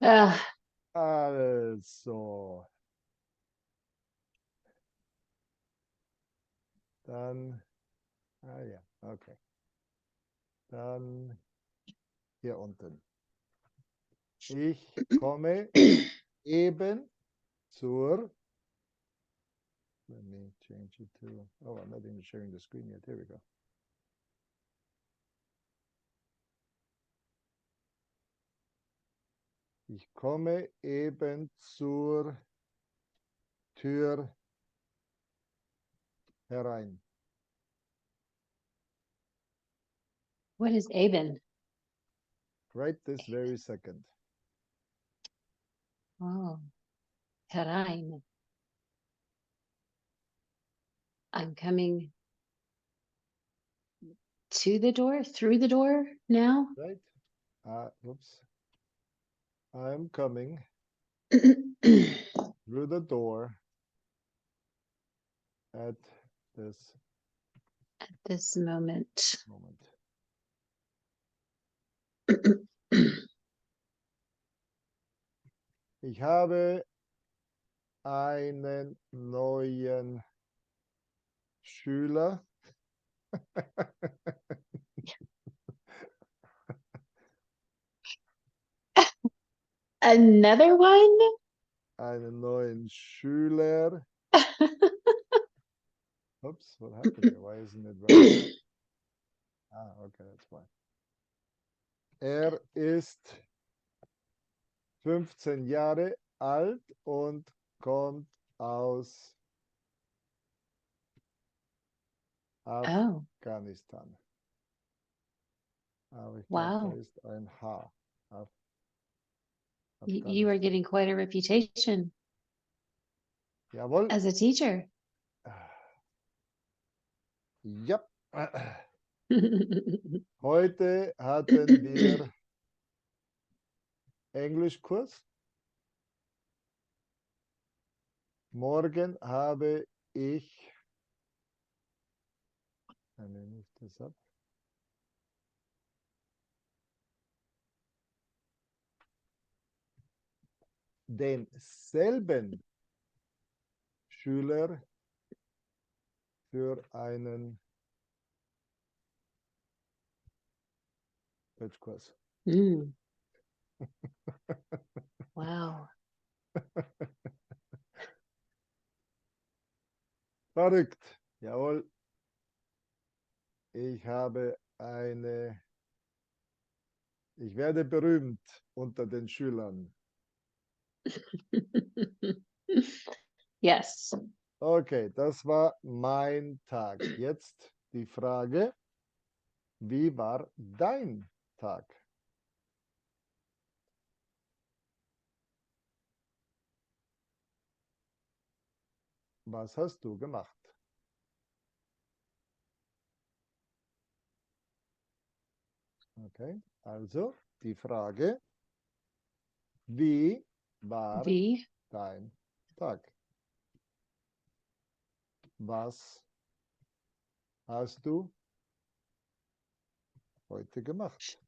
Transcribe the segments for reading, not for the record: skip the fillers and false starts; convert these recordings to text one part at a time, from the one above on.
Ah, Also, dann, ja, okay. Dann hier unten. Ich komme eben zur, let me change it to, oh, I'm not even sharing the screen yet. Here we go. Ich komme eben zur Tür herein. what is Aben? Right this very second. Oh, herein. I'm coming to the door, through the door now. Right? Oops. I'm coming through the door at this This moment. moment. Ich habe einen neuen Schüler. Another one? Einen neuen Schüler. Oops, what happened here? Why isn't it right? Okay, that's fine. Er ist 15 Jahre alt und kommt aus Oh, Afghanistan. Aber ich glaube, da wow. ist ein H. You are getting quite a reputation Jawohl. as a teacher. Ja. Heute hatten wir Englischkurs. Morgen habe ich, nehme ich das ab. Denselben Schüler für einen Deutschkurs. Mm. Wow. Verrückt. Jawohl. Ich werde berühmt unter den Schülern. Yes. Okay, das war mein Tag. Jetzt die Frage, wie war dein Tag? Was hast du gemacht? Okay, also die Frage, wie war V. dein Tag? Was hast du heute gemacht?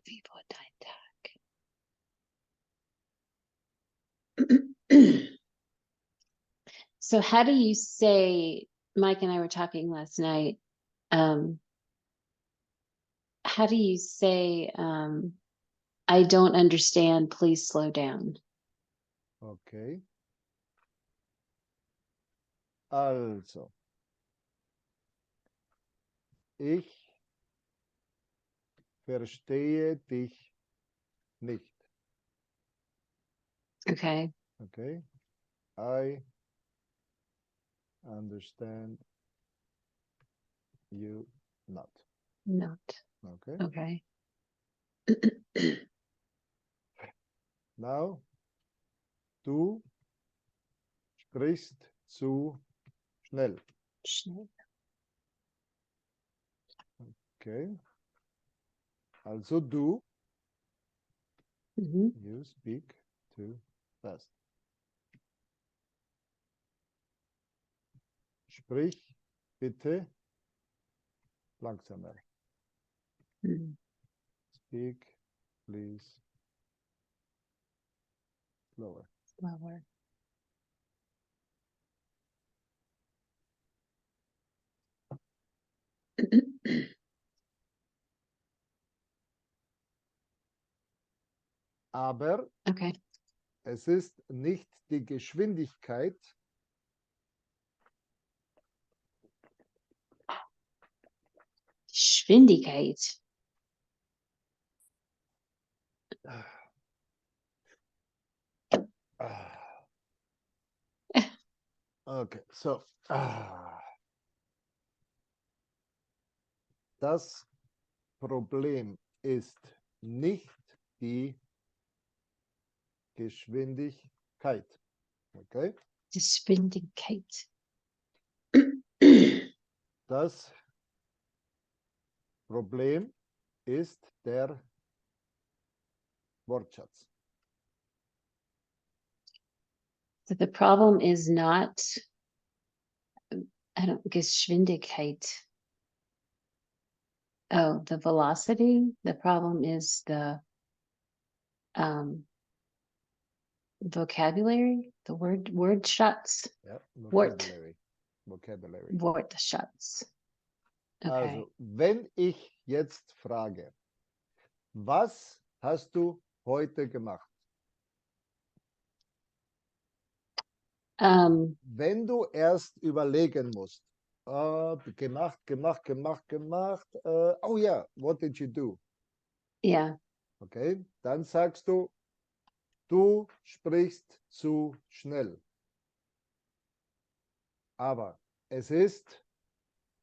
Wie war dein Tag? So how do you say, Mike and I were talking last night, how do you say, I don't understand, please slow down? Okay. Also, ich verstehe dich nicht. Okay. Okay. I understand you not. Not. Okay. Okay. Now, du sprichst zu schnell. Schnell. Okay. Also du, Mhm. you speak too fast. Sprich bitte langsamer. Mm, Speak, please, slower. slower. Aber Okay. es ist nicht die Geschwindigkeit, Geschwindigkeit. Ah. Okay, so. Das Problem ist nicht die Geschwindigkeit. Okay? Geschwindigkeit. Das Problem ist der Wortschatz. So the problem is not, I don't, Geschwindigkeit. Oh, the velocity. The problem is the vocabulary, the word shots, Ja, Wort. Vocabulary. word shots. Okay. Also, wenn ich jetzt frage, was hast du heute gemacht? Wenn du erst überlegen musst, gemacht, oh ja, what did you do? Yeah. Okay, dann sagst du sprichst zu schnell. Aber es ist,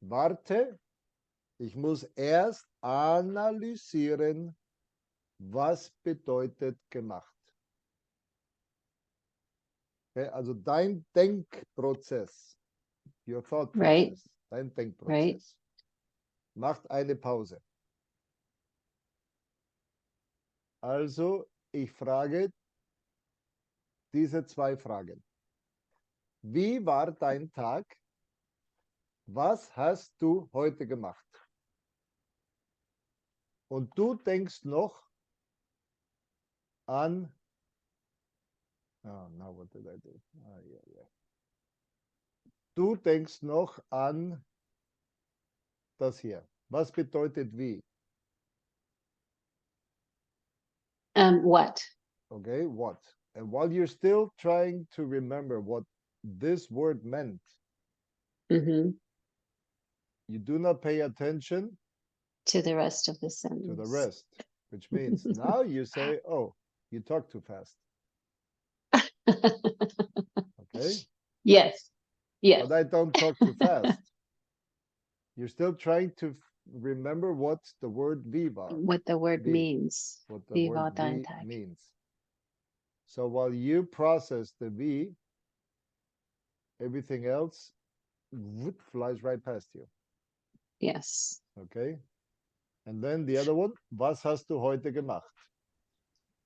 warte, ich muss erst analysieren, was bedeutet gemacht. Okay, also dein Denkprozess, your thought Right. process, dein Denkprozess, Right. macht eine Pause. Also, ich frage diese zwei Fragen. Wie war dein Tag? Was hast du heute gemacht? Und du denkst noch an, oh, now what did I do? Ah, yeah, yeah. Du denkst noch an das hier. Was bedeutet wie? What? Okay, what? And while you're still trying to remember what this word meant, Mm-hmm. you do not pay attention To the rest of the sentence. to the rest, which means now you say, oh, you talk too fast. Okay? Yes. Yes. But I don't talk too fast. You're still trying to remember what the word viva, What the word vi, means. what the Viva word vi Tag. means. So while you process the v, everything else flies right past you. Yes. Okay? And then the other one, was hast du heute gemacht?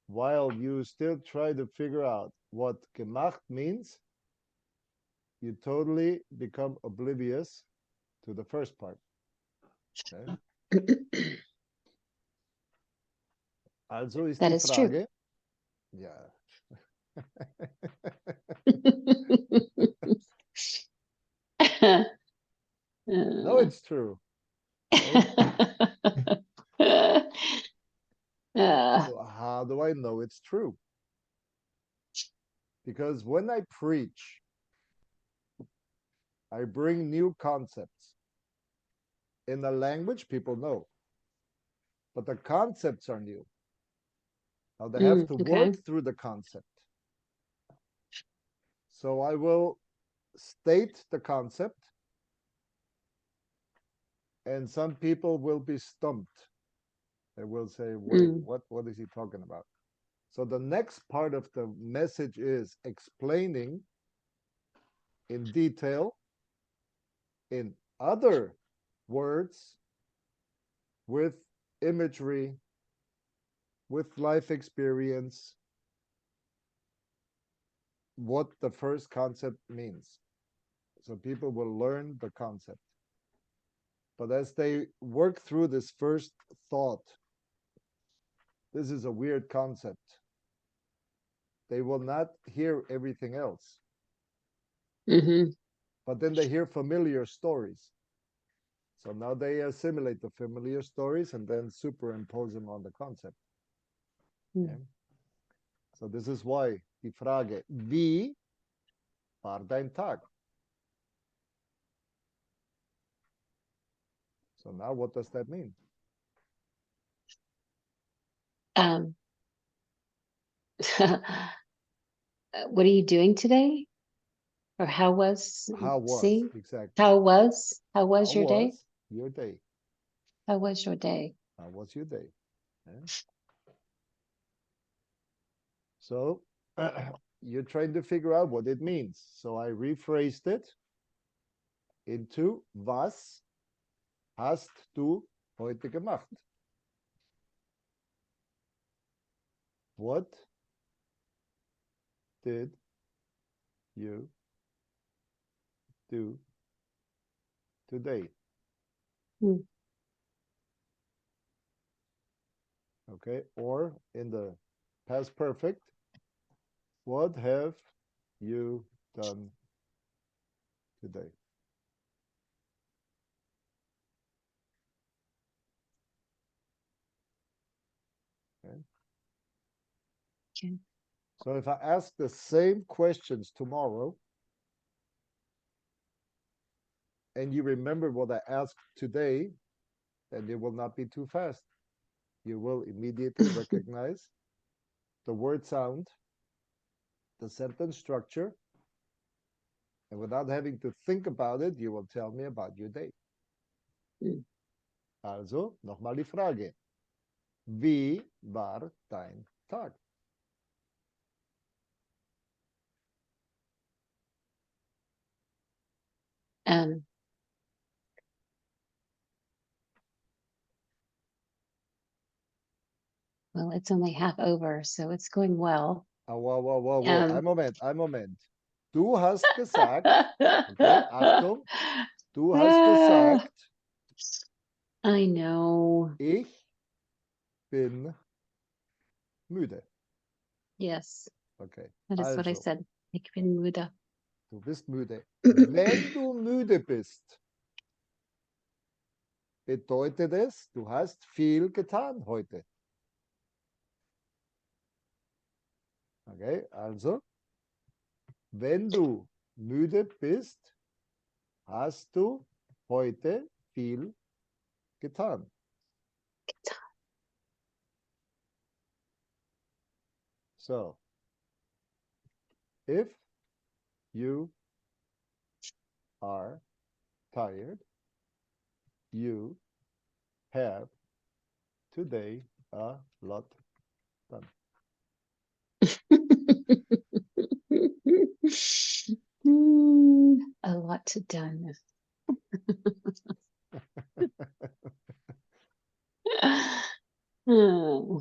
While you still try to figure out what gemacht means, you totally become oblivious to the first part. Okay? Also ist That die is true. Frage, ja. No, it's true. So how do I know it's true? Because when I preach, I bring new concepts in a language people know, but the concepts are new. Now they have to okay. work through the concept. So I will state the concept, and some people will be stumped. They will say, wait, what is he talking about? So the next part of the message is explaining in detail, in other words, with imagery, with life experience, what the first concept means. So people will learn the concept. But as they work through this first thought, this is a weird concept. They will not hear everything else, Mm-hmm. but then they hear familiar stories. So now they assimilate the familiar stories and then superimpose them on the concept. Okay? So this is why die Frage, wie war dein Tag? So now what does that mean? Um, what are you doing today? Or how was, How was, see? exactly. How was How your day? was your day? How was your day? How was your day? Yeah. So you're trying to figure out what it means. So I rephrased it into was hast du heute gemacht? What did you do today? Hmm. Okay, or in the past perfect, what have you done today? Okay. Okay. So if I ask the same questions tomorrow and you remember what I asked today, then it will not be too fast. You will immediately recognize the word sound, the sentence structure, and without having to think about it, you will tell me about your day. Hmm. Also, nochmal die Frage. Wie war dein Tag? Um, well, it's only half over, so it's going well. Wow. Ein Moment. Du hast gesagt, okay, Achtung, du hast gesagt, I know. ich bin müde. Yes, Okay, that is what I also, said. Ich bin müde. du bist müde. Wenn du müde bist, bedeutet es, du hast viel getan heute. Okay, also, wenn du müde bist, hast du heute viel getan. So, if you are tired, you have today a lot done. A lot done. Hmm.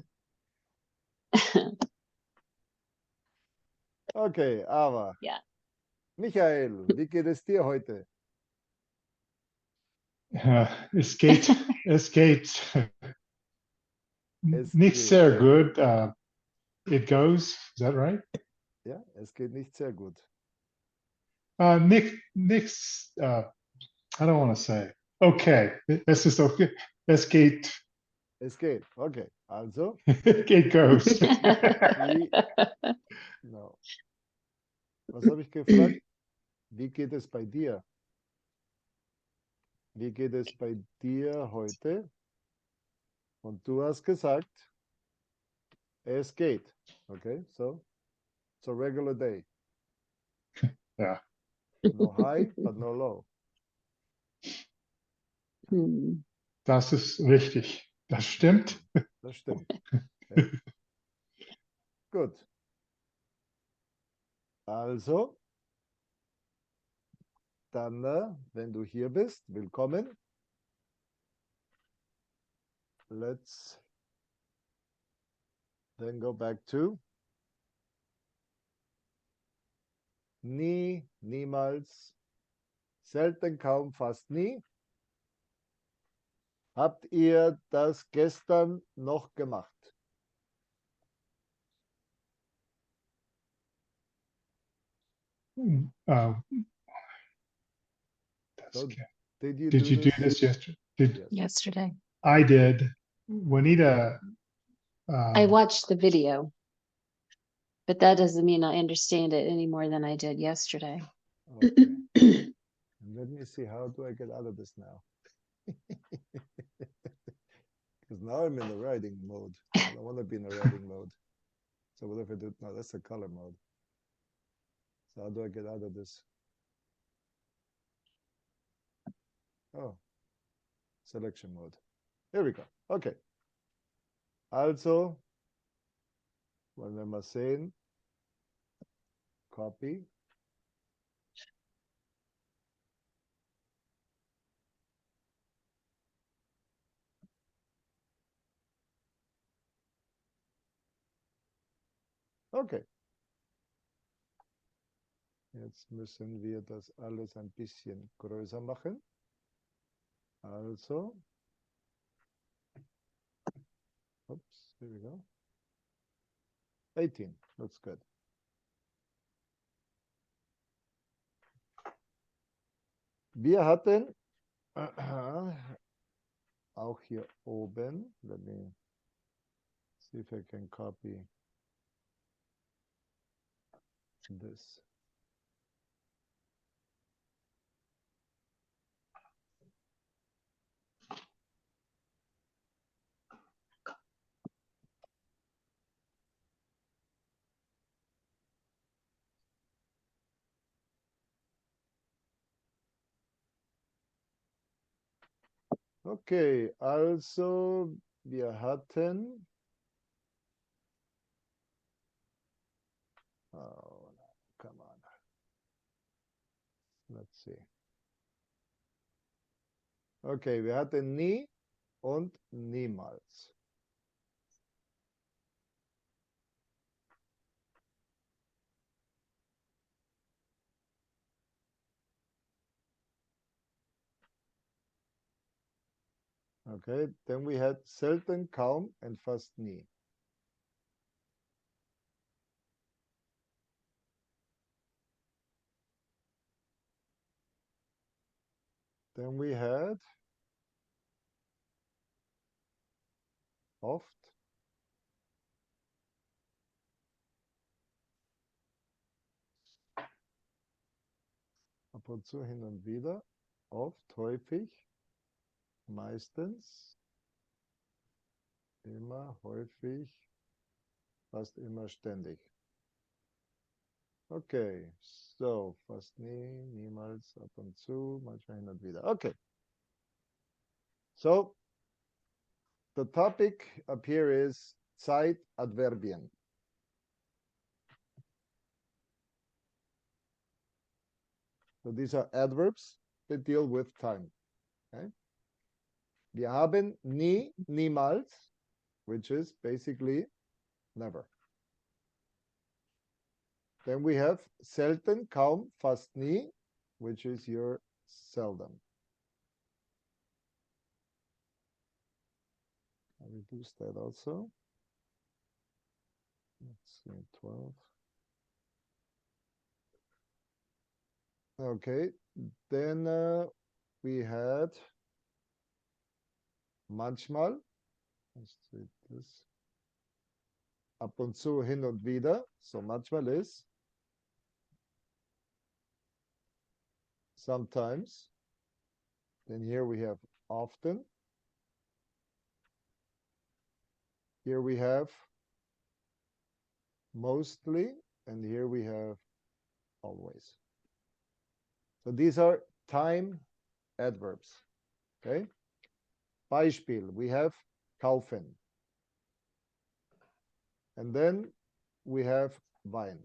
Okay, aber Yeah. Michael, wie geht es dir heute? Es geht, es geht Es nicht geht. sehr gut. It goes. Is that right? Ja, es geht nicht sehr gut. Nichts. I don't want to say. Okay, es ist okay. Es geht. Es geht. Okay, also, It goes. wie, no. Was habe ich gefragt? Wie geht es bei dir? Wie geht es bei dir heute? Und du hast gesagt, es geht. Okay, so it's a regular day. Ja, No high, but no low. Hmm. das ist richtig. Das stimmt. Das stimmt. Okay. Gut. Also, dann, wenn du hier bist, willkommen. Let's then go back to nie, niemals, selten, kaum, fast nie. Habt ihr das gestern noch gemacht? Uh, So, okay. did you Did do you do this? this yesterday? Did Yes. Yesterday. I did? Juanita, I watched the video. But that doesn't mean I understand it any more than I did yesterday. Okay. And let me see, how do I get out of this now? Because now I'm in the writing mode. I don't want to be in the writing mode. So what if I do? No, that's the color mode. So how do I get out of this? Oh, selection mode. Here we go. Okay. Also, wollen wir mal sehen. Copy. Okay. Jetzt müssen wir das alles ein bisschen größer machen. Also, oops, here we go. 18, looks good. Wir hatten auch hier oben, let me see if I can copy this. Okay, also wir hatten, oh, come on. Let's see. Okay, wir hatten nie und niemals. Okay, then we had selten, kaum, and fast nie. Then we had oft, ab und zu, hin und wieder, oft, häufig, meistens, immer, häufig, fast immer, ständig. Okay, so, fast nie, niemals, ab und zu, manchmal hin und wieder. Okay. So, the topic up here is Zeitadverbien. So these are adverbs that deal with time. Okay? Wir haben nie, niemals, which is basically never. Then we have selten, kaum, fast nie, which is your seldom. I reduce that also. Let's see, 12. Okay, then we had manchmal. Let's see this. Ab und zu, hin und wieder. So manchmal is sometimes. Then here we have often. Here we have mostly, and here we have always. So these are time adverbs. Okay. Beispiel, we have kaufen. And then we have Wein.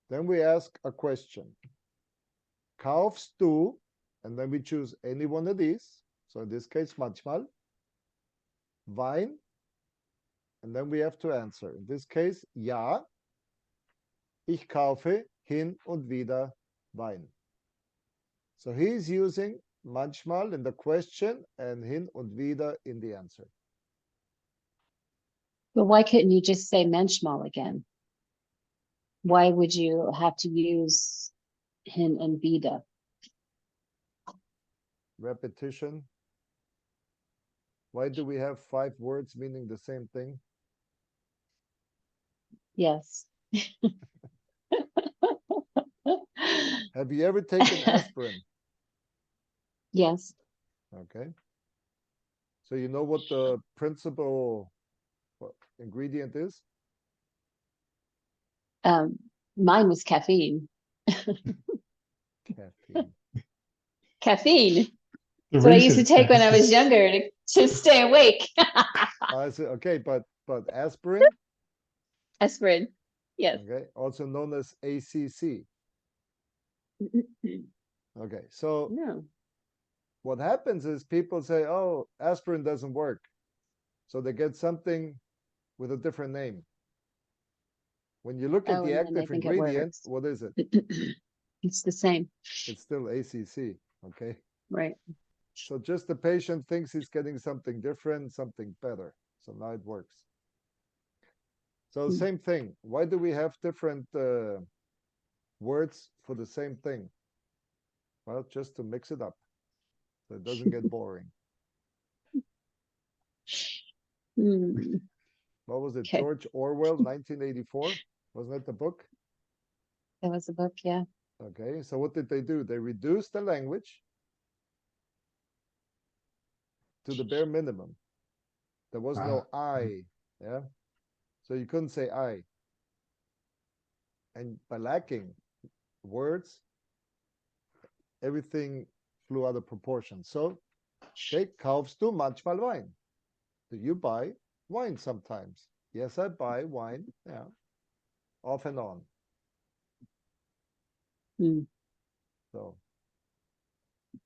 Then we ask a question. Kaufst du? And then we choose any one of these. So in this case, manchmal. Wein. And then we have to answer. In this case, ja. Ich kaufe hin und wieder Wein. So he is using manchmal in the question and hin und wieder in the answer. But why couldn't you just say manchmal again? Why would you have to use hin and wieder? Repetition. Why do we have 5 words meaning the same thing? Yes. Have you ever taken aspirin? Yes. Okay. So you know what the principal ingredient is? Mine was caffeine. Caffeine. Caffeine. The So I used to reason- take when I was younger to stay awake. I see. Okay, but aspirin, Aspirin. Yes. okay, also known as ACC. Okay, so No. what happens is people say, "Oh, aspirin doesn't work," so they get something with a different name. When you look at Oh, the and then they active think it ingredient, works. what is it? It's the same. It's still ACC. Okay, Right. so just the patient thinks he's getting something different, something better. So now it works. So Hmm. same thing. Why do we have different words for the same thing? Well, just to mix it up, so it doesn't get boring. Hmm. What was it? Okay. George Orwell, 1984? Wasn't that the book? That was a book, yeah. Okay, so what did they do? They reduced the language to the bare minimum. There was no I, yeah? So you couldn't say I. And by lacking words, everything flew out of proportion. So, okay, kaufst du manchmal Wein? Do you buy wine sometimes? Yes, I buy wine, yeah, off and on. Hmm. So,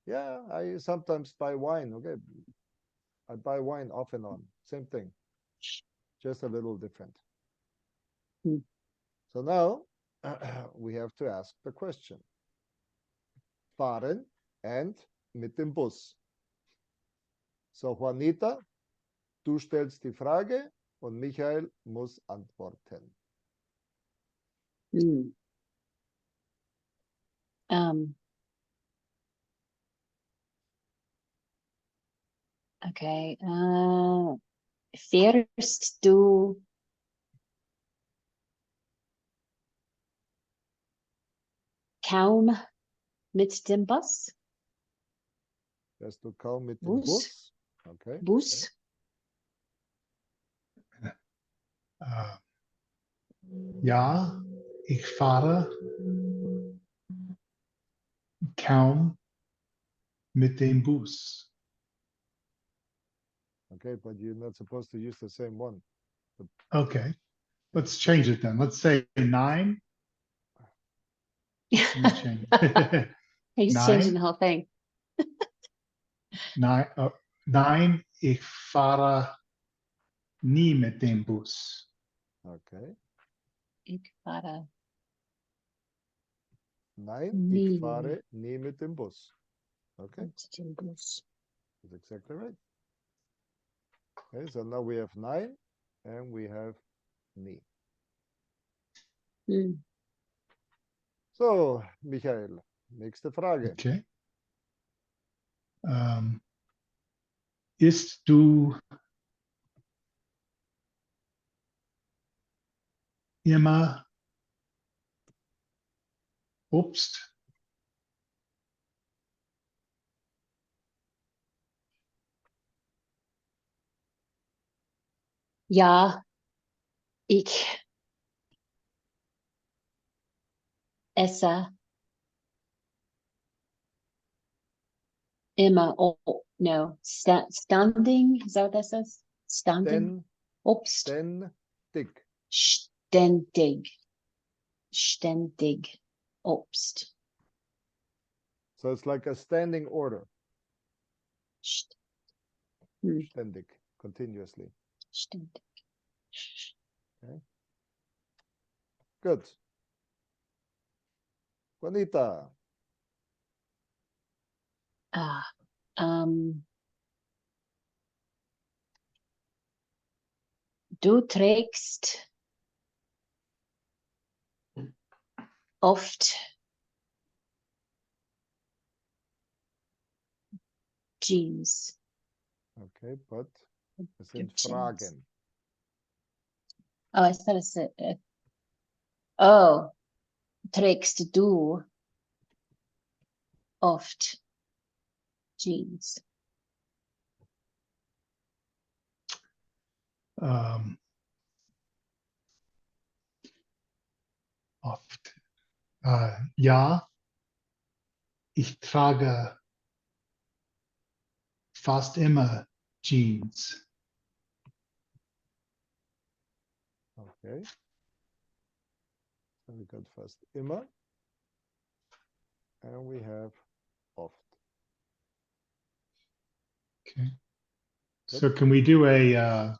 yeah, I sometimes buy wine, okay? I buy wine off and on, same thing, just a little different. Hmm. So now we have to ask the question. Fahren and mit dem Bus. So Juanita, du stellst die Frage und Michael muss antworten. Hmm. Okay. Fährst du kaum mit dem Bus? Fährst du kaum mit dem Bus? Bus? Okay. Bus? Ja, ich fahre kaum mit dem Bus. Okay, but you're not supposed to use the same one. Okay, let's change it then. Let's say 9. You change. He's changing the whole thing. 9, ich fahre nie mit dem Bus. Okay. Ich fahre Nein, nie ich fahre nie mit dem Bus. Okay, mit dem Bus. that's exactly right. Okay, so now we have 9 and we have nie. Hmm. So, Michael, nächste Frage. Okay. Isst du immer Obst? Ja, ich esse immer. Oh, no. Standing? Is that what that says? Standing? Obst. Ständig. Ständig. Ständig. Obst. So it's like a standing order. St- Hmm. Ständig, continuously. Ständig. Good. Juanita, Ah, um, du trägst oft Jeans. Okay, but es sind Jeans. Fragen. Oh, I thought it said, oh, trägst du oft Jeans? Oft. Ja, ich trage fast immer Jeans. Okay. So we got fast immer. And we have oft. Okay. So can we do a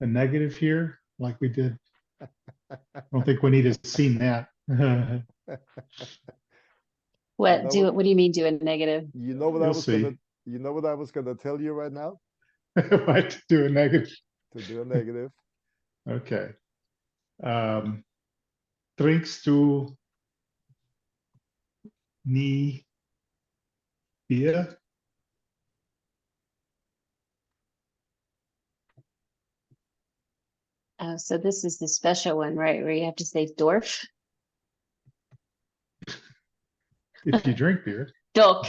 negative here like we did? I don't think we need to see that. What know what do you mean do a negative? You know what I You'll was see. gonna you know what I was gonna tell you right now? What, do a negative? To do a negative. Okay. Trinkst du nie Bier? Oh, so this is the special one, right? Where you have to say Dorf. If you drink beer. Doch.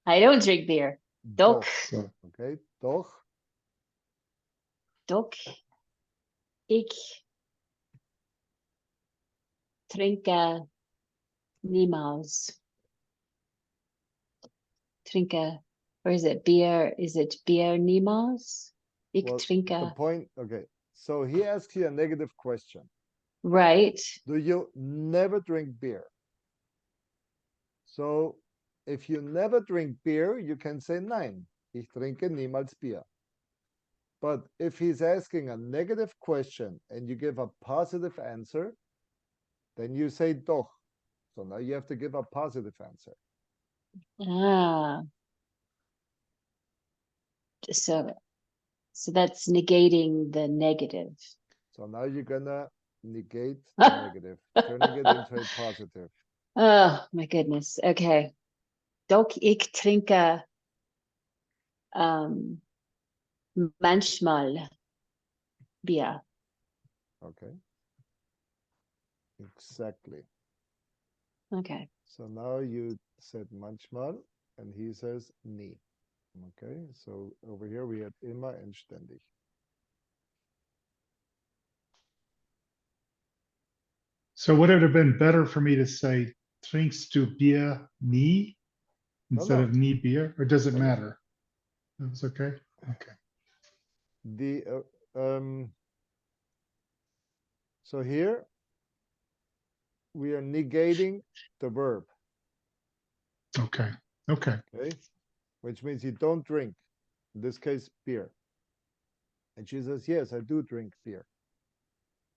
I don't drink beer. Doch. So, Okay, doch. Doch. Ich trinke niemals. Trinke, or is it beer? Is it beer niemals? Ich Well, the trinke, point, okay. So he asks you a negative question. right? Do you never drink beer? So if you never drink beer, you can say nein. Ich trinke niemals Bier. But if he's asking a negative question and you give a positive answer, then you say doch. So now you have to give a positive answer. Ah. So that's negating the negative. So now you're gonna negate the negative, turning it into a positive. Oh my goodness. Okay. Doch ich trinke manchmal Bier. Okay. Exactly. Okay. So now you said manchmal and he says nie. Okay, so over here we had immer and ständig. so would it have been better for me to say trinkst du Bier nie instead no. of nie Bier, or does it No, no. matter? That's okay. Okay. The so here we are negating the verb. Okay. Okay. Okay, which means you don't drink. In this case, beer. And she says, yes, I do drink beer.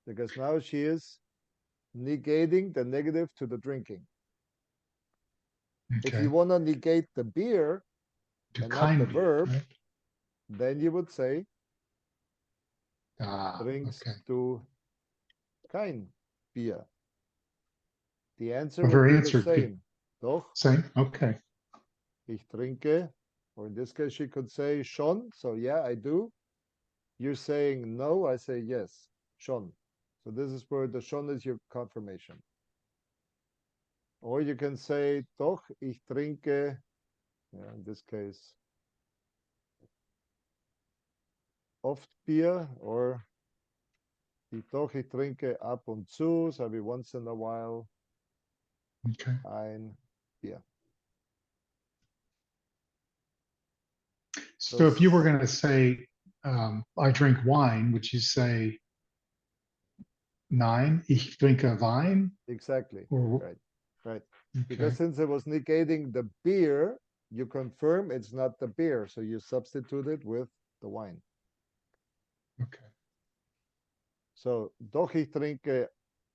Because now she is negating the negative to the drinking. If Okay. you want to negate the beer To and not the kind Bier, verb, right? then you would say, Ah, trinkst okay. du kein Bier? The answer Well, would her be the answer could same. Doch, same. Okay. ich trinke. Or in this case, she could say schon. So yeah, I do. You're saying no, I say yes. Schon. So this is where the schon is your confirmation. Or you can say doch, ich trinke. Yeah, in this case, oft Bier. Or doch, ich trinke ab und zu. So every once in a while, Okay. ein Bier. So if you were going to say, I drink wine, would you say nein, ich trinke Wein? Exactly. Or, Right. Right. okay. Because since it was negating the beer, you confirm it's not the beer. So you substitute it with the wine. Okay. So, doch ich trinke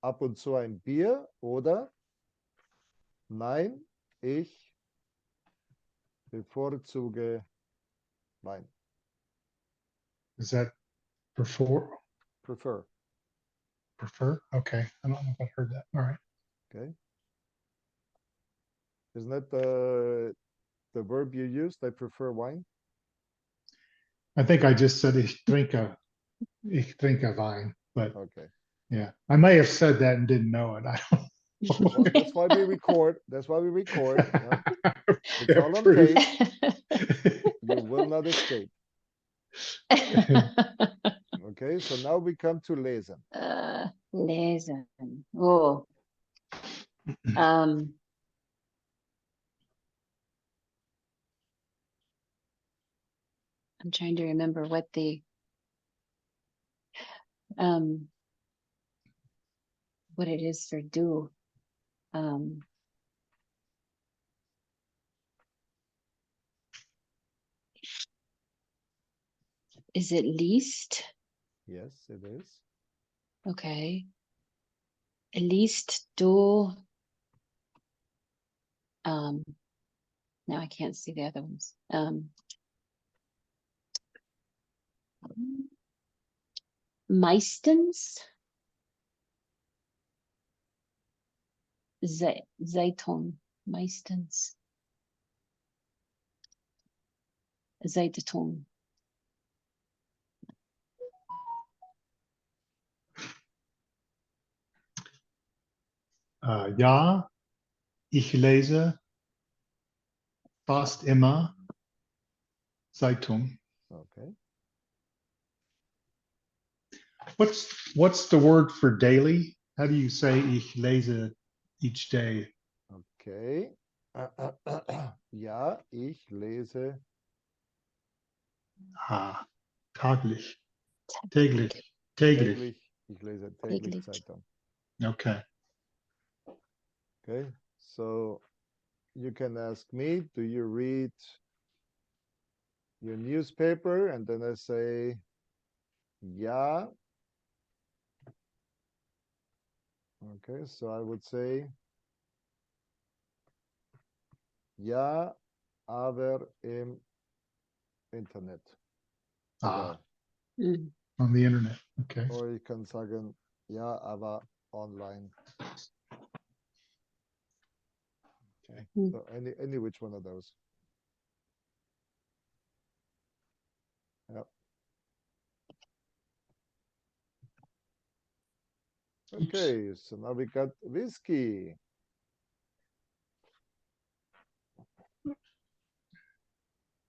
ab und zu ein Bier oder Nein, ich bevorzuge Wein. Is that prefer? Prefer. Prefer? Okay, I don't know if I heard that. All right. Okay. Isn't that the verb you used? I prefer wine. I think I just said ich trinke Wein, but Okay. yeah, I may have said that and didn't know it. I don't. Well, that's why we record. That's why we record. Yeah. It's Yeah, all on proof. tape. You will not escape. Okay. So now we come to lesen. Lesen. Oh. Um. I'm trying to remember what what it is for do. Um. Is it least? Yes, it is. Okay. Least do. Now I can't see the other ones. Meistens. Zeitung. Meistens. Zeitung. Ja, ich lese fast immer Zeitung. Okay. What's the word for daily? How do you say ich lese each day? Okay. Ja, ich lese Ah, taglich, täglich, täglich. täglich. Ich lese täglich Täglich. Zeitung. Okay. Okay. So you can ask me, do you read your newspaper? And then I say, ja. Okay. So I would say, ja, aber im Internet. Ah, Mm. on the internet. Okay. Oder ich kann sagen, ja, aber online. Okay. So any which one of those. Yeah. Okay, so now we got whiskey.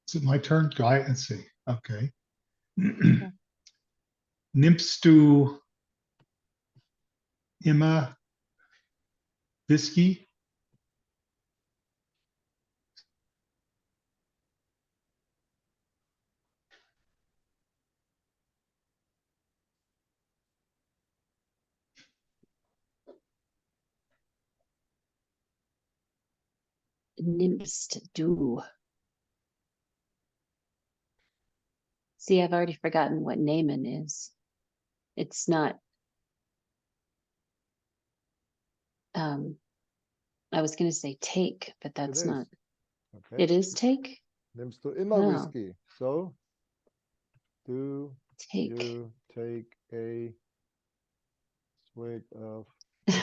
Is it my turn? Go ahead and see. Okay. Nimmst du immer Whisky? Nimmst du. See, I've already forgotten what nehmen is. It's not. I was going to say take, but that's is. not. Okay. It is take? Nimmst du immer Oh. whiskey? So, do Take. you take a swig of? Is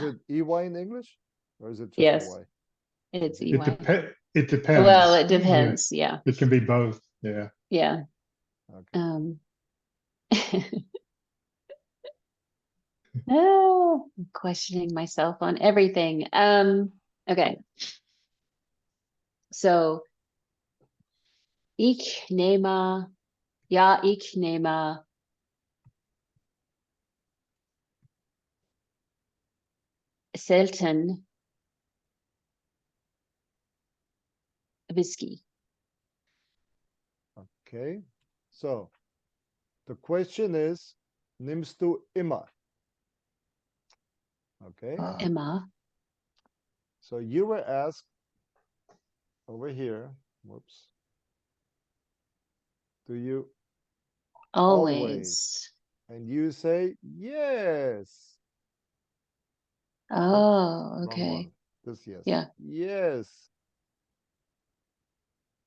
it EY in English, or is it just Yes. EY? It's Okay. EY. It depends. Well, it Yeah, depends. Yeah. it can be both. Yeah. Yeah. Okay. Oh, I'm questioning myself on everything. Okay. So ich nehme, ja, ich nehme selten Whisky. Okay. So, the question is, nimmst du immer? Okay. Emma, So you were asked over here. Whoops. Do you always. and you say yes. Oh, Wrong okay. one. This yes. Yeah. Yes.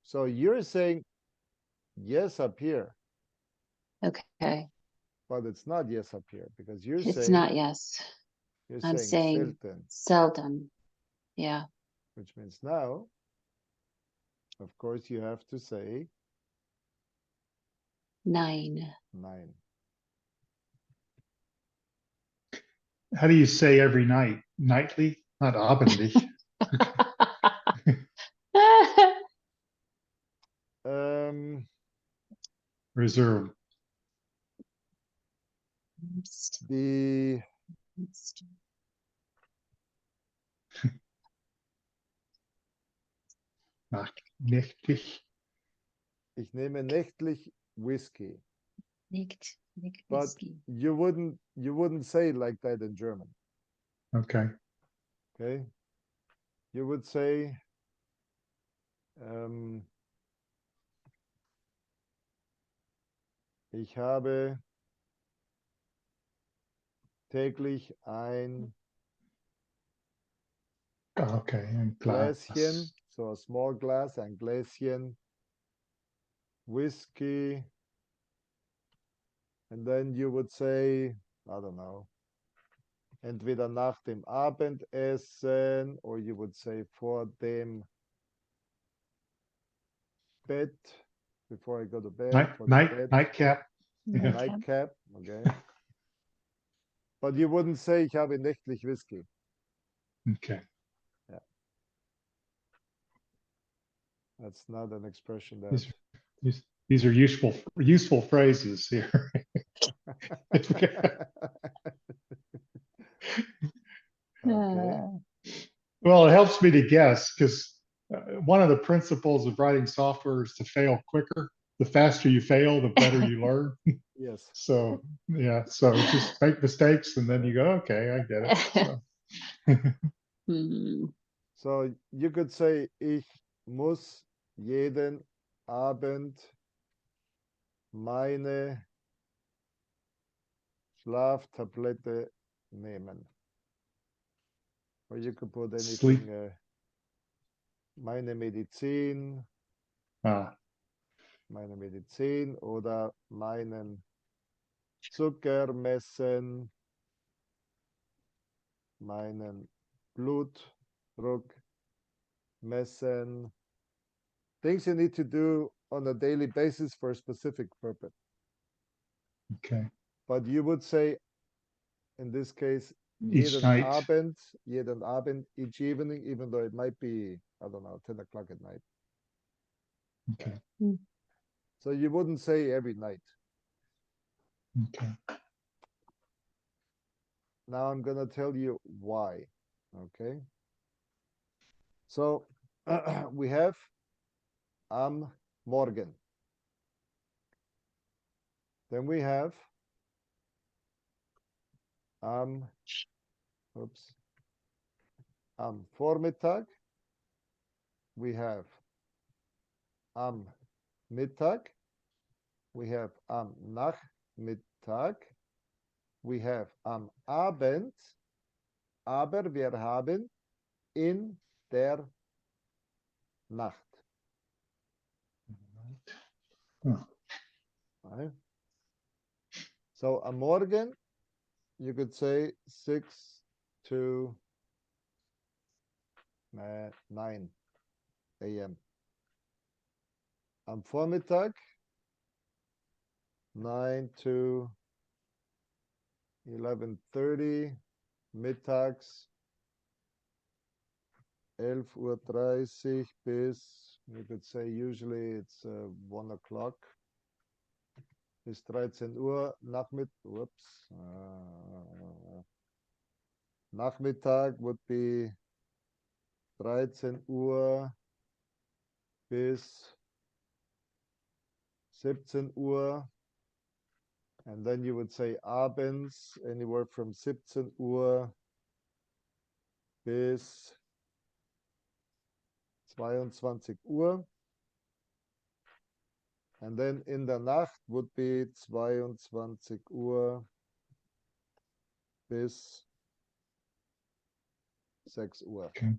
So you're saying yes up here, Okay. but it's not yes up here because you're It's saying not yes. you're I'm saying saying selten, seldom. Yeah. which means now, of course, you have to say 9. 9. How do you say every night? Nightly, not abendlich. Um, Reserve. the Nächtlich. ich nehme nächtlich Whiskey, Nicht but whiskey. you wouldn't say it like that in German. Okay. Okay, you would say ich habe täglich ein Okay. And Gläschen, glass. so a small glass, ein Gläschen whiskey, and then you would say, I don't know, entweder nach dem Abendessen, or you would say vor dem Bett, before I go to bed, for the bed, Nightcap. Yeah. nightcap, okay. But you wouldn't say, ich habe nächtlich Whisky. Okay. Yeah. That's not an expression that. These are useful phrases here. Okay. Well, it helps me to guess because one of the principles of writing software is to fail quicker. The faster you fail, the better you learn. Yes. So yeah, so just make mistakes and then you go, okay, I get it. So. Hmm. So you could say, ich muss jeden Abend meine Schlaftablette nehmen. Or you could put Sleep. anything, meine Medizin, Ah, meine Medizin oder meinen Zucker messen, meinen Blutdruck messen. Things you need to do on a daily basis for a specific purpose. okay. But you would say, in this case, Each night. jeden Abend, each evening, even though it might be, I don't know, 10 o'clock at night. Okay. So you wouldn't say every night. Okay. Now I'm going to tell you why. Okay. So we have am Morgen. Then we have am Vormittag. We have am Mittag. We have am Nachmittag. We have am Abend. Aber wir haben in der Nacht. Oh. Right? So am Morgen, you could say 6 to 9 a.m. Am Vormittag, 9 to 11:30, mittags 11:30 bis, you could say usually it's 1 o'clock, bis 13 Uhr, Nachmittag would be 13 Uhr bis 17 Uhr. And then you would say abends, anywhere from 17 Uhr bis 22 Uhr. And then in der Nacht would be 22 Uhr bis 6 Uhr. Okay.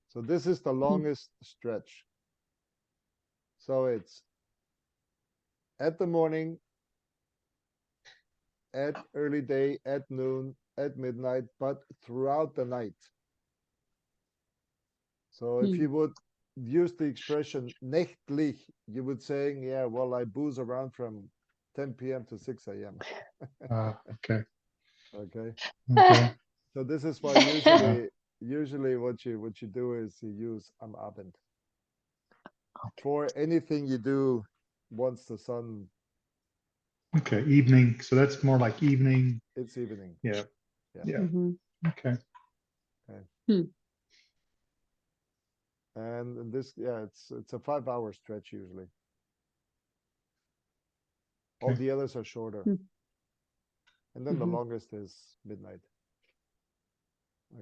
So this is the longest stretch. So it's at the morning, at early day, at noon, at midnight, but throughout the night. So if you would use the expression nächtlich, you would saying, yeah, well, I booze around from 10 p.m. to 6 a.m. Okay. Okay. Okay. So this is why usually what you do is you use am Abend. For anything you do once the sun, Okay. Evening. So that's more like evening. it's evening. Yeah. Yeah. Yeah. Mhm. Okay. And this, yeah, it's a 5-hour stretch usually. All Okay. the others are shorter. Hmm. And then the Mhm. longest is midnight.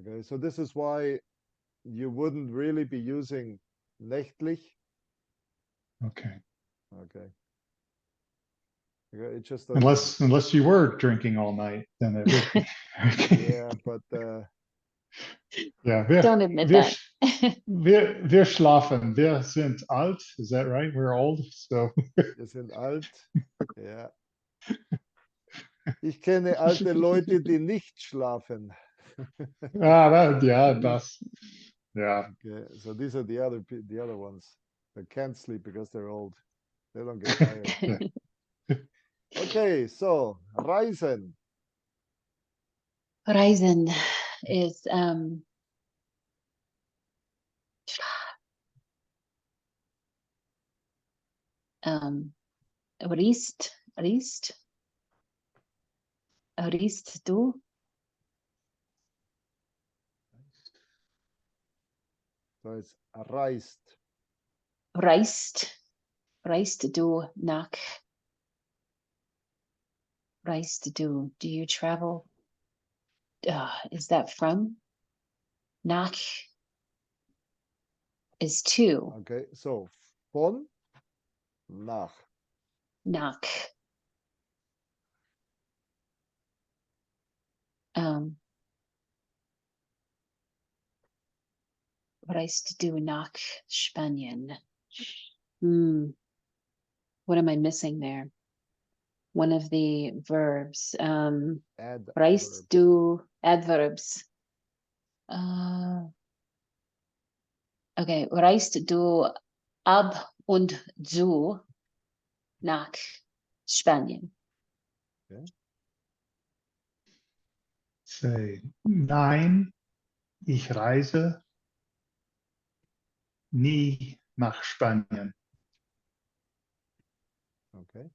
Okay, so this is why you wouldn't really be using nächtlich. Okay. Okay. Okay, it just doesn't. Unless you were drinking all night, then it would be. Okay. Yeah, but Yeah. Don't admit that. Wir schlafen. Wir sind alt. Is that right? We're old. So. wir sind alt. Ja. Ich kenne alte Leute, die nicht schlafen. Das. Yeah. Okay, so these are the other ones that can't sleep because they're old. They don't get tired. Okay, so Reisen. Reisen is Riest du So it's reist. reist du nach reist du, do you travel, is that from, nach is to, Okay, so von nach. nach um reist du nach Spanien. What am I missing there? One of the verbs. Reist du, adverbs. Okay, reist du ab und zu nach Spanien. Okay. Say, nein, ich reise nie nach Spanien. Okay.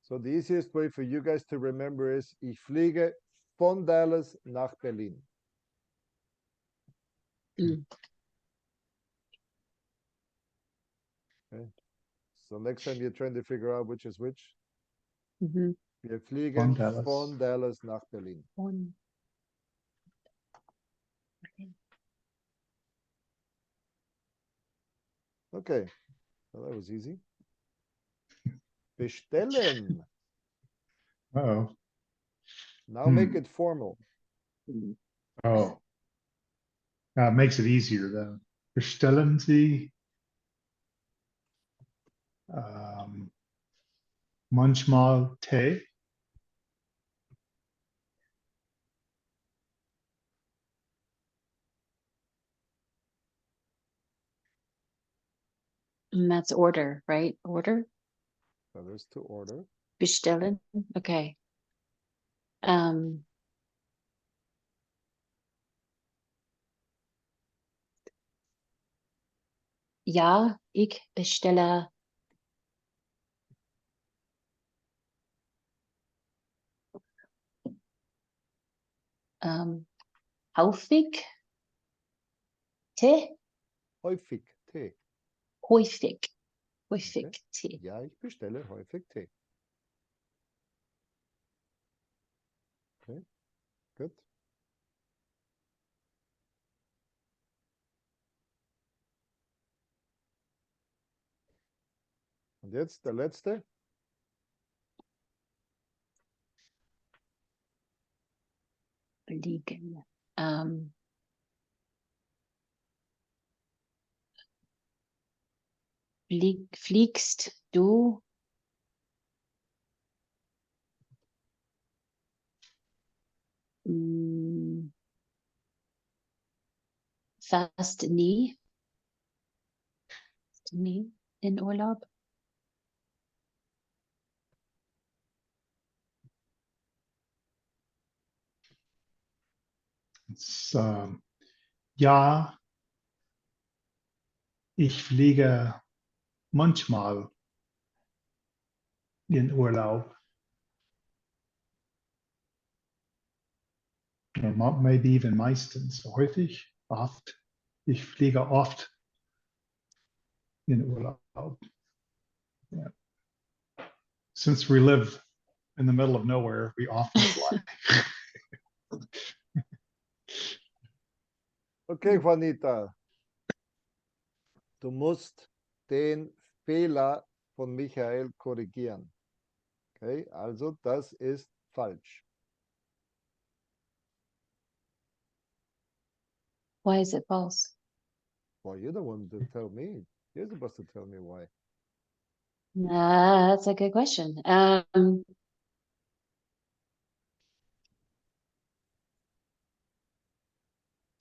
So the easiest way for you guys to remember is ich fliege von Dallas nach Berlin. Mm. Okay. So next time you're trying to figure out which is which, Mhm. wir fliegen Von Dallas. von Dallas nach Berlin. Von- Okay, well, that was easy. Bestellen. Oh. Now make it formal. Mm. Oh. Makes it easier then. Bestellen Sie manchmal Tee? And that's order, right? Order? So there's to order. Bestellen? Okay. Ja, ich bestelle häufig Tee? Häufig Tee. Häufig. Okay. Tee. Ja, ich bestelle häufig Tee. Okay, good. Und jetzt der letzte. Fliegen. Fliegst du? Fast nie? Nie in Urlaub? It's, ja, ich fliege manchmal in Urlaub. Or maybe even meistens, häufig, oft. Ich fliege oft in Urlaub. Yeah. Since we live in the middle of nowhere, we often fly. Okay, Juanita. Du musst den Fehler von Michael korrigieren. Okay, also das ist falsch. Why is it false? Well, you're the one to tell me. You're supposed to tell me why. That's a good question.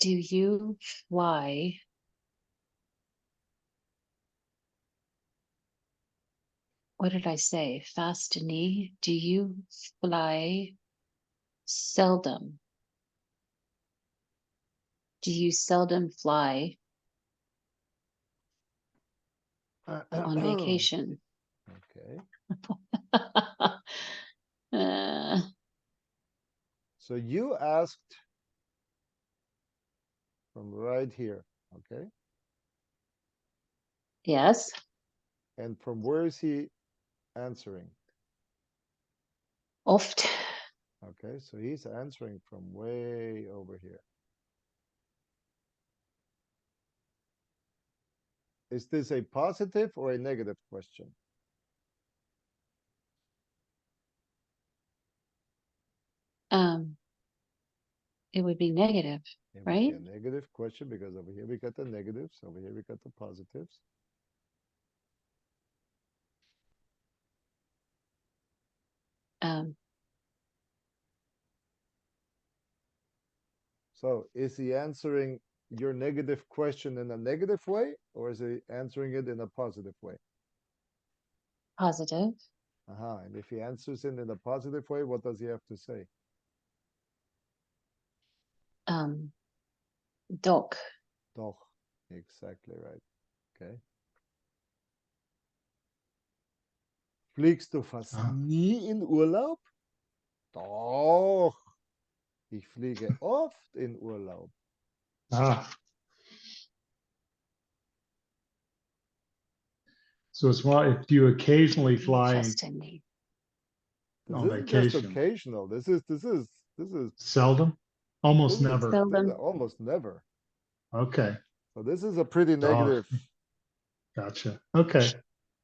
Do you fly? What did I say? Fast knee? Do you fly seldom? Do you seldom fly on vacation? Okay. Uh, So you asked from right here, okay? yes. And from where is he answering? Oft. Okay, so he's answering from way over here. Is this a positive or a negative question? It would be negative, It would right? be a negative question because over here we got the negatives, over here we got the positives. So is he answering your negative question in a negative way, or is he answering it in a positive way? Positive. And if he answers it in a positive way, what does he have to say? Doch. Doch, exactly right. Okay. Fliegst du fast nie in Urlaub? Doch. Ich fliege oft in Urlaub. So it's why if you occasionally fly Fast knee. This on isn't just vacation, occasional. This is seldom, almost this is- never. this is Seldom. almost never. Okay, So this is a pretty Doch. negative. Gotcha. Okay,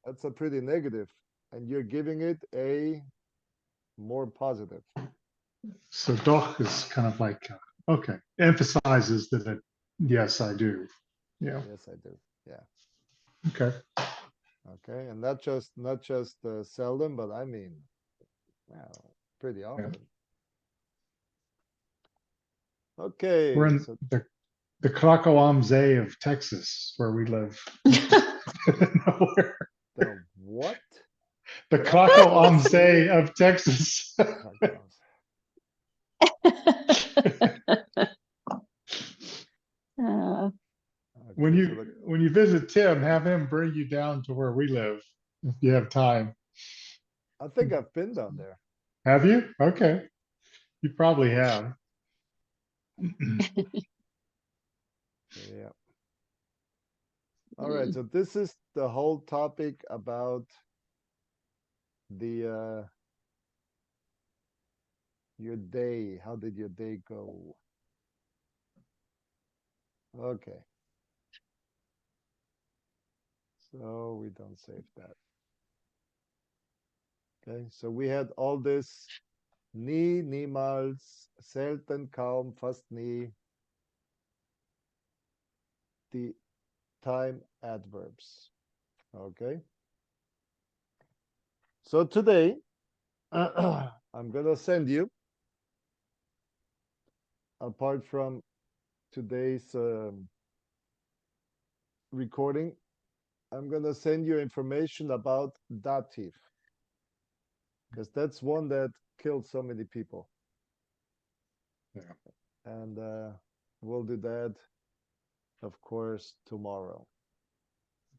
That's a pretty negative, and you're giving it a more positive. so doch is kind of like okay, emphasizes that it. Yes, I do. Yeah. Yes, I do. Yeah. Okay. Okay, and not just seldom, but I mean, well, pretty often. Okay, We're in so the Krakow am See of Texas, where we live. Nowhere. the what? The Krakow am See of Texas. When Okay, you so the- when you visit Tim, have him bring you down to where we live if you have time. I think I've been down there. Have you? Okay. You probably have. Yeah. All right, so this is the whole topic about the your day. How did your day go? Okay. So we don't save that. Okay, so we had all this nie, niemals, selten, kaum, fast nie. The time adverbs. Okay. So today, I'm gonna send you, apart from today's recording, I'm gonna send you information about dative, because that's one that killed so many people. Yeah. And we'll do that, of course, tomorrow.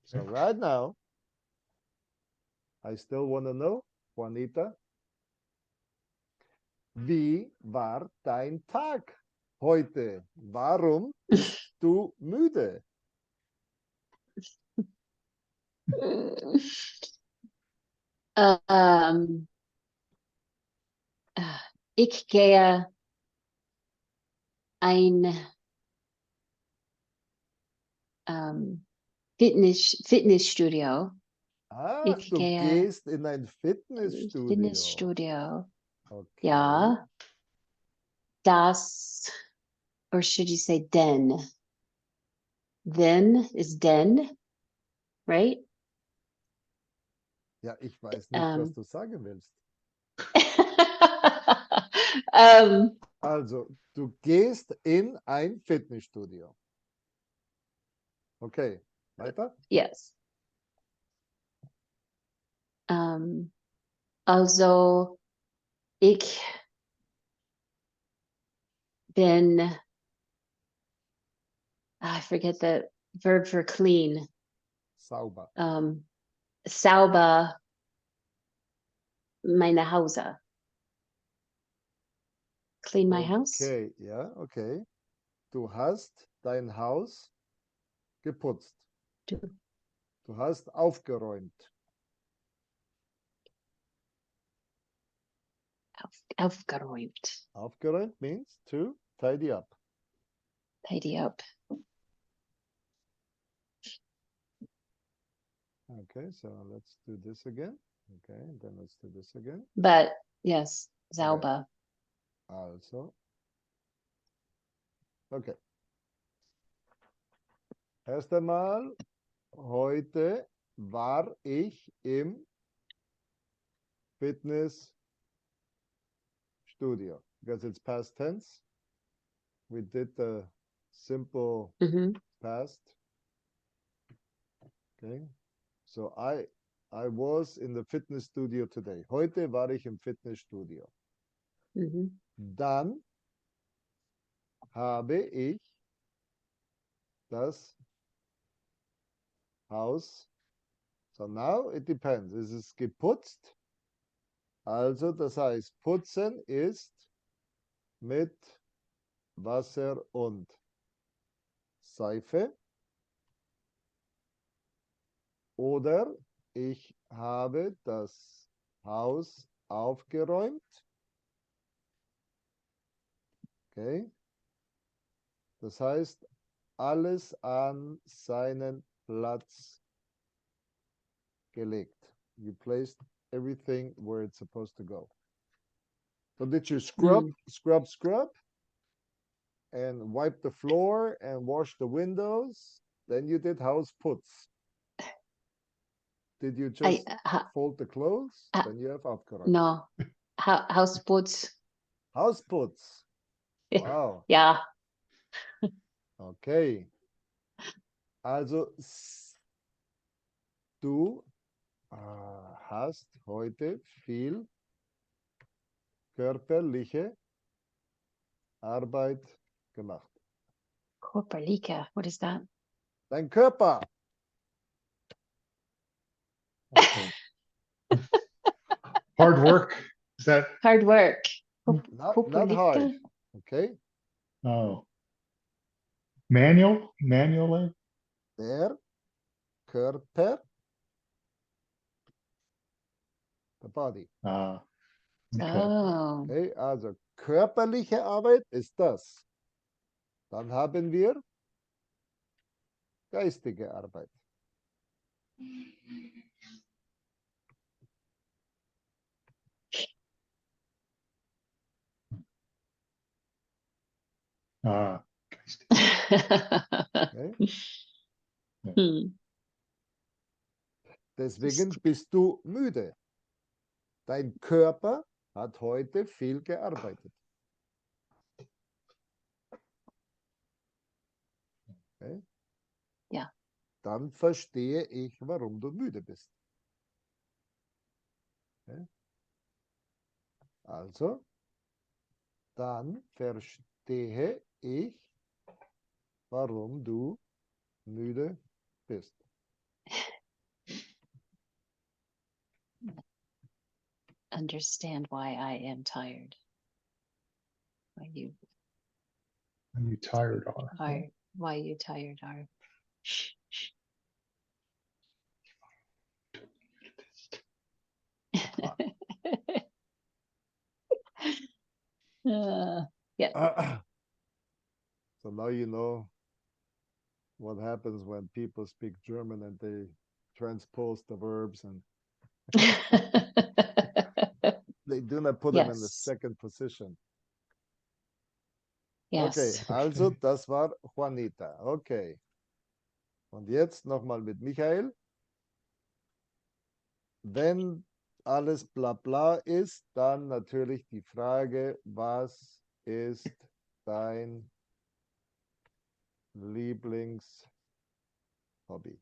So Okay. right now, I still want to know, Juanita, wie war dein Tag heute? Warum bist du müde? Um, ich gehe ein Fitnessstudio. Ach, Ich du gehe gehst in ein Fitnessstudio. Fitnessstudio. Okay. Ja. Das, or should you say then? Then is then, right? Ja, ich weiß nicht, was Um, du sagen willst. um, Also, du gehst in ein Fitnessstudio. Okay, weiter? yes. Also, ich bin, I forget the verb for clean. Sauber. Sauber meine Hause. Clean my house. Okay, ja, okay. Du hast dein Haus geputzt. Du- Du hast aufgeräumt. Aufgeräumt. Aufgeräumt means to tidy up. Tidy up. Okay, so let's do this again. Okay, then let's do this again. But yes, sauber. Also. Okay. Erst einmal, heute war ich im Fitnessstudio. Because it's past tense. We did the simple Mhm. past. Okay. So I was in the fitness studio today. Heute war ich im Fitnessstudio. Mhm. Dann habe ich das Haus. So now it depends. Es ist geputzt. Also das heißt, putzen ist mit Wasser und Seife. Oder ich habe das Haus aufgeräumt. Okay. Das heißt, alles an seinen Platz gelegt. You placed everything where it's supposed to go. So did you scrub, scrub, and wipe the floor and wash the windows? Then you did house putz. Did you just fold the clothes? Then you have aufgeräumt. No. House putz. House putz. Wow. Ja. Okay. Also du hast heute viel körperliche Arbeit gemacht. Körperliche. What is that? Dein Körper. Okay. Hard work. Is that? Hard work. Not Körperliche. hard. Okay. Oh. Manually? Der Körper. The body. Okay. Oh. Okay, also körperliche Arbeit ist das. Dann haben wir geistige Arbeit. Okay. Hmm. Deswegen bist du müde. Dein Körper hat heute viel gearbeitet. Okay? Ja. Dann verstehe ich, warum du müde bist. Okay? Also, dann verstehe ich, warum du müde bist. Understand why I am tired. Why you And you tired are. are, why you tired are. So now you know what happens when people speak German and they transpose the verbs and they do not put them in the Yes. second position. Yes. Okay, also das war Juanita. Okay. Und jetzt nochmal mit Michael. Wenn alles bla bla ist, dann natürlich die Frage, was ist dein Lieblingshobby?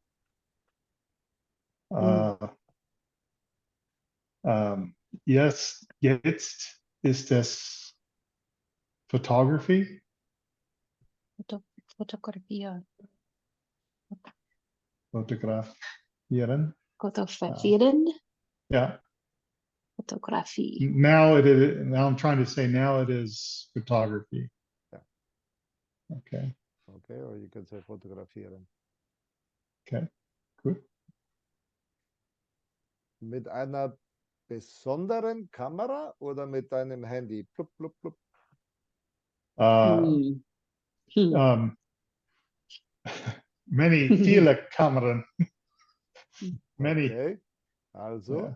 Yes, jetzt ist es Photography. Fotografia. Fotografieren. Fotografieren. Yeah. Fotografie. Now I'm trying to say now it is photography. Yeah. Okay. Okay, or you can say fotografieren. Okay. Good. Mit einer besonderen Kamera oder mit deinem Handy? Plupp, plupp, plupp. Viele Kameran. Many. Okay, also. Yeah.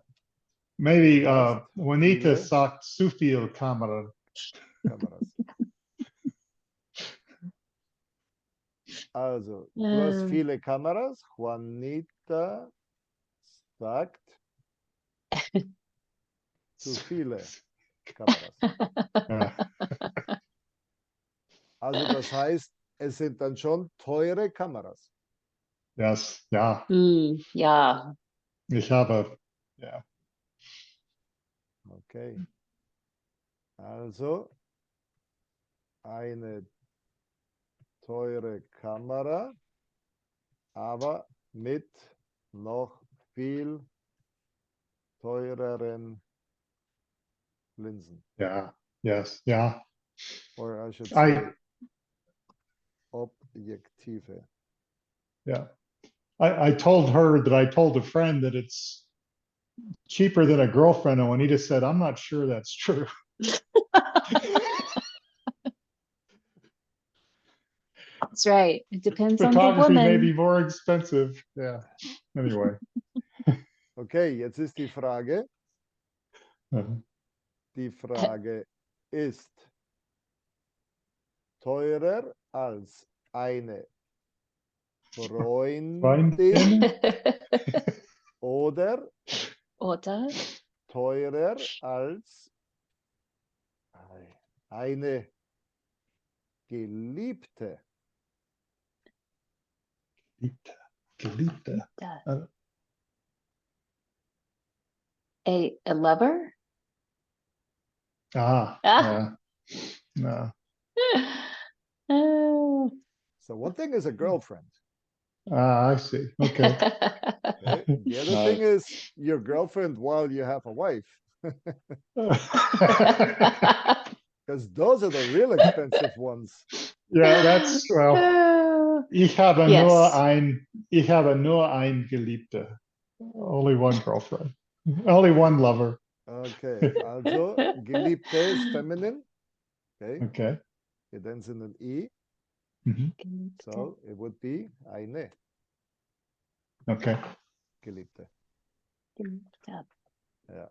Maybe hast Juanita viele sagt zu viel Kameran. Kameras. Also, du hast viele Kameras. Juanita sagt zu viele Kameras. Ja. Also, das heißt, es sind dann schon teure Kameras. Yes, ja. Ja. Ich habe, ja. Okay. Also, eine teure Kamera, aber mit noch viel teureren Linsen. Ja, yes, ja. Or I should say, I, Objektive. yeah. I told her that I told a friend that it's cheaper than a girlfriend, and Juanita said, I'm not sure that's true. That's right. It depends on the Photography may be woman. more expensive. Yeah. Anyway. Okay, jetzt ist die Frage. Mhm. Die Frage ist teurer als eine Freundin oder Oder? teurer als eine Geliebte. Geliebte. A lover? Ah, Ah. yeah. No. So one thing is a girlfriend. Ah, I see. Okay. Okay? The other thing is your girlfriend while you have a wife. Because those are the real expensive ones. Yeah, that's, well, ich habe nur ein Geliebte. Only one girlfriend. Only one lover. Okay, also Geliebte is feminine. Okay, Okay. it ends in an E. So it would be eine Okay. Geliebte. Ja.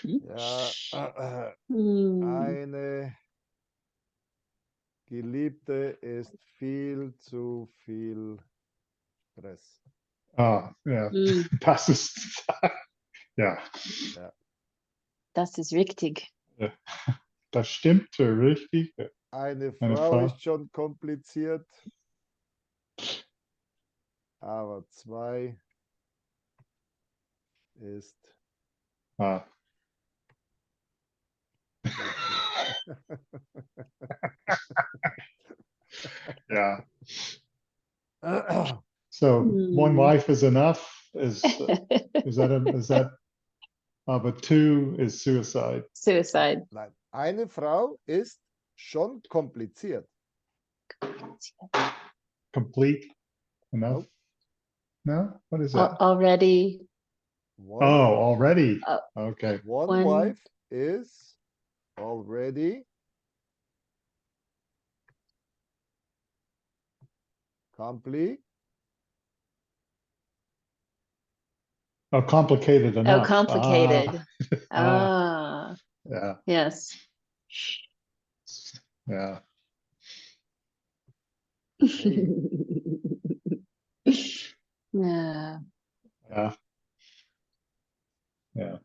Ja, eine Geliebte ist viel zu viel Stress. Ah, ja, Mm, das ist, ja, das ist richtig. das stimmt richtig. Eine Eine Frau Frau. ist schon kompliziert, aber zwei ist Ah. Yeah. So one Hmm. wife is enough. Is that? But two is suicide. Suicide. Nein, eine Frau ist schon kompliziert. Complete enough? Nope. No. What is that? Already. Oh, already. Uh, Okay. One One- wife is already complete. Oh, complicated Oh, enough. complicated. Ah, yeah. Yes. Yeah. Hey. Yeah. Yeah. Yeah.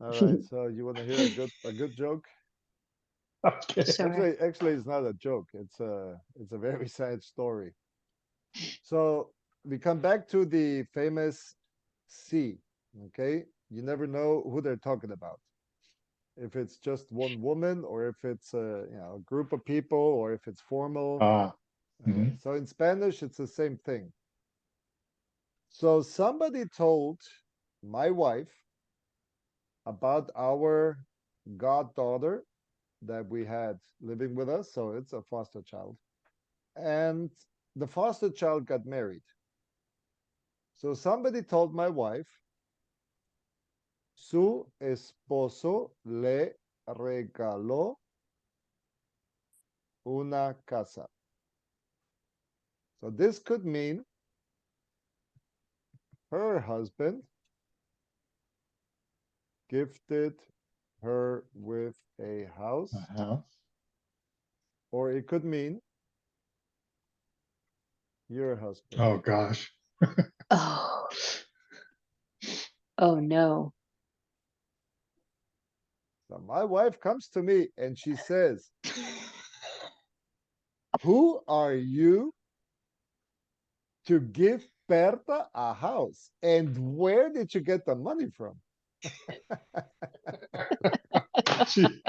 All right. So you want to hear a good joke? Okay. Sure. Actually, it's not a joke. It's a very sad story. So we come back to the famous sea. Okay, you never know who they're talking about. If it's just one woman, or if it's a group of people, or if it's formal. Ah. Okay. Mhm. So in Spanish, it's the same thing. So somebody told my wife about our goddaughter that we had living with us. So it's a foster child. And the foster child got married. So somebody told my wife, su esposo le regaló una casa. So this could mean her husband gifted her with a house, Uh-huh. or it could mean your husband. Oh gosh. Oh. Oh no. So my wife comes to me and she says, who are you to give Berta a house? And where did you get the money from? Gee.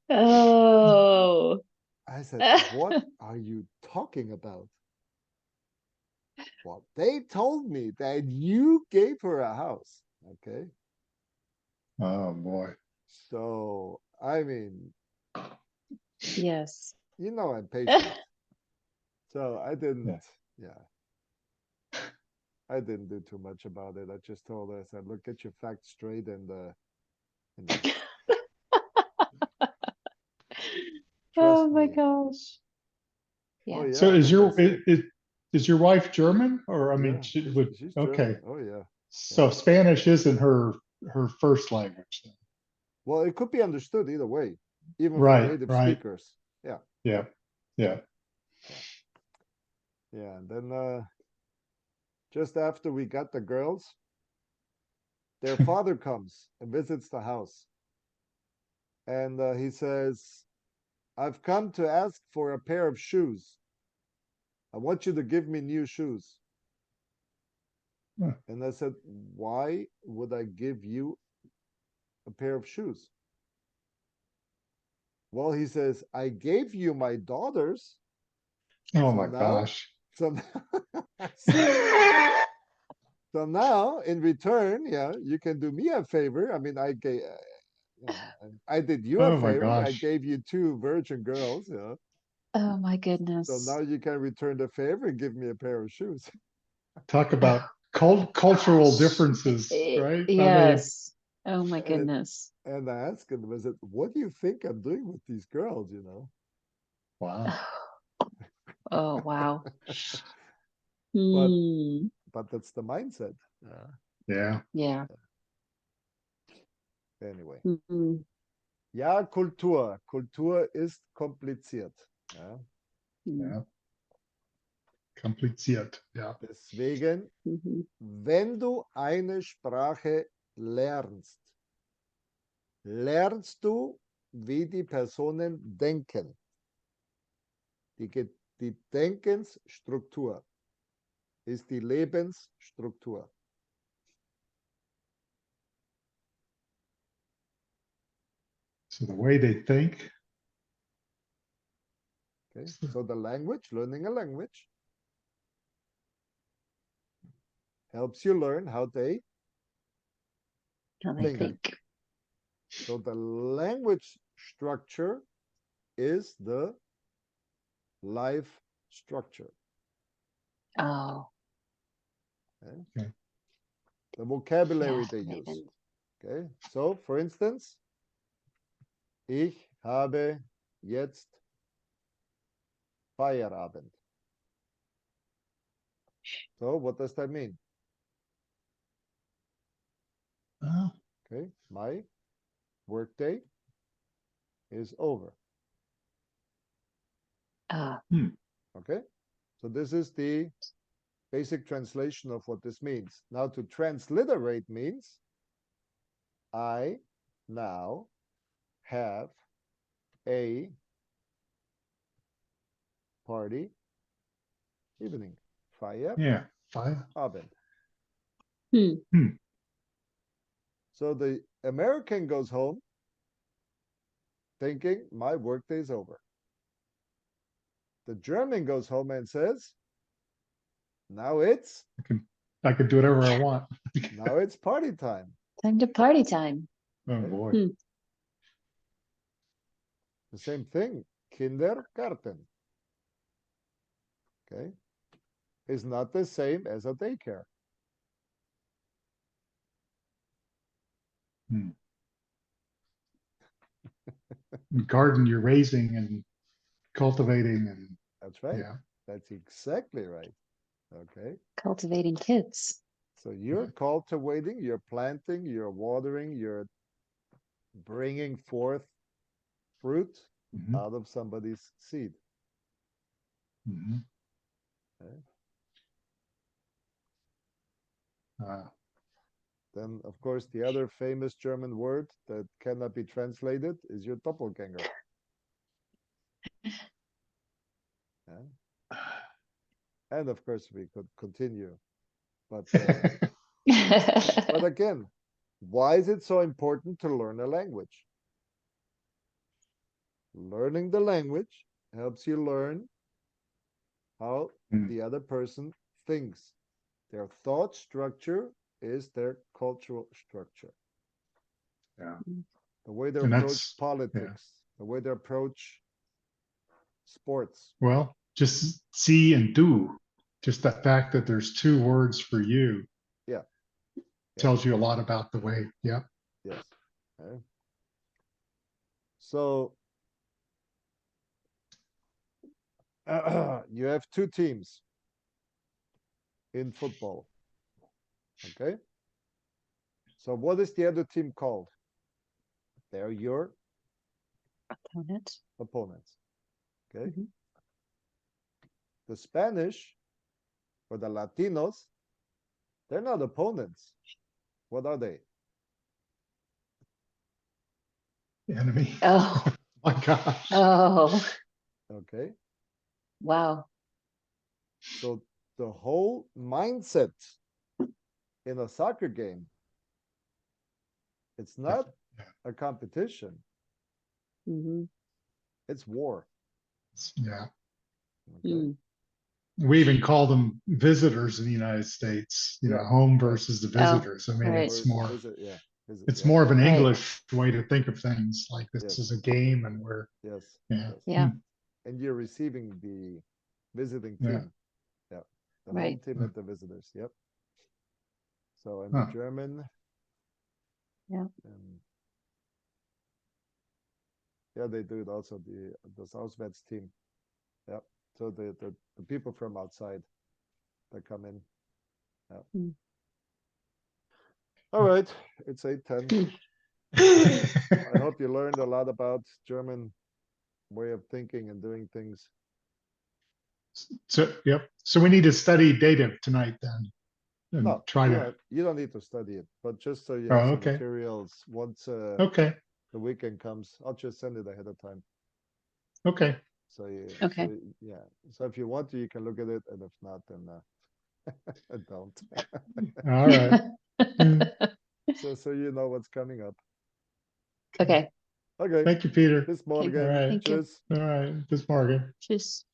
Oh. I said, what are you talking about? Well, they told me that you gave her a house. Okay. Oh boy. So, I mean, Yes. I'm patient. So I didn't, Yeah. I didn't do too much about it. I just told her, I said, look, get your facts straight and, Oh trust my me. gosh. Oh, Yeah. yeah. So is like I said, is your wife German, or I mean, yeah, she would, she's okay. German. Oh, yeah. So Spanish isn't her first language then. Well, it could be understood either way, even for Right, native right. speakers. Yeah. Yeah. Yeah. Yeah. And then just after we got the girls, their father comes and visits the house. And he says, I've come to ask for a pair of shoes. I want you to give me new shoes. Huh. And I said, why would I give you a pair of shoes? Well, he says, I gave you my daughters. Oh So my now, gosh. so, so now in return, yeah, you can do me a favor. I mean, I did you a Oh my favor. I gosh. gave you two virgin girls, yeah. Oh my So goodness. now you can return the favor and give me a pair of shoes. Talk about cultural Gosh. differences, right? I mean, Yes. Oh my And goodness. and I asked him, I said, what do you think I'm doing with these girls? wow. Oh wow. But Hmm. but that's the mindset. Yeah. Yeah. Anyway. Mhm. Ja, Kultur. Kultur ist kompliziert. Ja. Mm. Yeah. Kompliziert, ja. Deswegen, Mhm. wenn du eine Sprache lernst, lernst du, wie die Personen denken. Die Denkensstruktur ist die Lebensstruktur. So the way they think, Okay? So the language, learning a language, helps you learn how they How they think. think. So the language structure is the life structure. Oh, The vocabulary yeah, they use. Raven. Okay, so for instance, ich habe jetzt Feierabend. So what does that mean? oh, Okay, my workday is over. Ah, Okay, so this is the basic translation of what this means. Now to transliterate means I now have a party evening. Feierabend. yeah, 5. hmm. So the American goes home thinking my workday is over. The German goes home and says, now it's I could do whatever I want. now it's party time. Time to party time. Oh Okay. boy. The same thing, Kindergarten. Okay, is not the same as a daycare. Garden you're raising and cultivating and That's right. yeah. That's exactly right. Okay. Cultivating kids. So you're cultivating, you're planting, you're watering, you're bringing forth fruit Mhm, out of somebody's seed. mhm. Okay. Uh, Then, of course, the other famous German word that cannot be translated is your doppelganger. Yeah. And of course, we could continue. But again, why is it so important to learn a language? Learning the language helps you learn how Mm. the other person thinks. Their thought structure is their cultural structure. yeah. The way they And approach that's politics, the way they approach sports. well, just see and do. Just the fact that there's 2 words for you Yeah. tells you a lot about the way. Yeah. Yes. Okay. So you have 2 teams in football. Okay. So what is the other team called? They're your Opponent. opponents. Okay. Mhm. The Spanish or the Latinos, they're not opponents. What are they? Enemy. Oh, My gosh. oh, Okay. wow. So the whole mindset in a soccer game, it's not a competition, hmm it's war. Yeah. Okay. We even call them visitors in the United States, Yeah. home versus the visitors. I mean, right. it's more, yeah. it's yeah. more of an Right. English way to think of things. Like this Yes. is a game and we're, Yes. yeah. Yes. Yeah. And you're receiving the visiting Yeah. team. Yeah. The home Right. team and the visitors. Yep. So in Huh. the German. Yeah. Yeah, they do it also, the Auswärts team. Yeah. So the people from outside that come in. Yeah. Mm. All right. It's 8:10. I hope you learned a lot about German way of thinking and doing things. So, yep. So we need to study dative tonight then. And No, try you to, don't need to study it, but just so you Oh, have some okay. materials, once okay, the weekend comes, I'll just send it ahead of time. okay. So you, Okay. so, yeah. So if you want to, you can look at it, and if not, then don't. All right. Mm, So you know what's coming up. Okay, Okay. Thank you, Peter. Bis Okay. morgen. All right. Thank you. Tschüss. All right. Bis morgen. Tschüss.